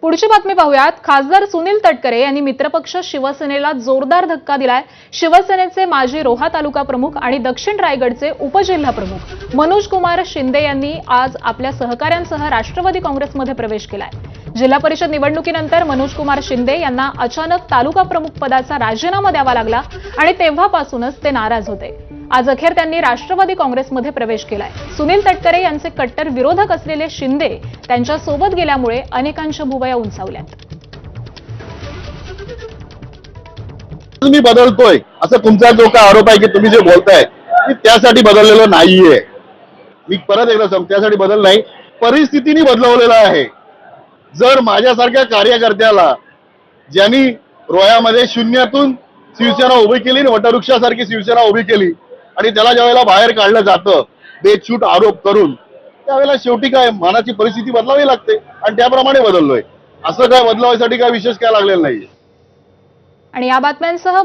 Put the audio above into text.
पुढची बातमी पाहूयात। खासदार सुनील तटकरे यांनी मित्रपक्ष शिवसेनेला जोरदार धक्का दिलाय। शिवसेनेचे माजी रोहा तालुका प्रमुख आणि दक्षिण रायगडचे उपजिल्हा प्रमुख मनोज कुमार शिंदे यांनी आज आपल्या सहकाऱ्यांसह राष्ट्रवादी काँग्रेसमध्ये प्रवेश केलाय। जिल्हा परिषद निवडणुकीनंतर मनोज कुमार शिंदे यांना अचानक तालुका प्रमुख पदाचा राजीनामा द्यावा लागला आणि तेव्हापासूनच ते नाराज होते। आज अखेर त्यांनी राष्ट्रवादी काँग्रेसमध्ये प्रवेश केलाय। सुनील तटकरे यांचे कट्टर विरोधक असलेले शिंदे त्यांच्या सोबत गेल्यामुळे अनेकांच्या भुवया उंचावल्यात। मी बदलतोय असं तुमचा जो का आरोप आहे की तुम्ही जे बोलताय की त्यासाठी बदललेलं नाहीये। मी परत एकदा सांगतो, त्यासाठी बदल नाही, परिस्थितीने बदलवलेला आहे। जर माझ्यासारख्या कार्यकर्त्याला ज्यांनी रोह्यामध्ये शून्यातून शिवसेना उभी केली आणि वटवृक्षासारखी शिवसेना उभी केली आणि त्याला ज्यावेळेला बाहेर काढलं जातं बेछूट आरोप करून, त्यावेळेला शेवटी काय मनाची परिस्थिती बदलावी लागते आणि त्याप्रमाणे बदललोय। असं काय बदलावायसाठी काय विशेष काय लागलेलं नाहीये। आणि या बातम्यांसह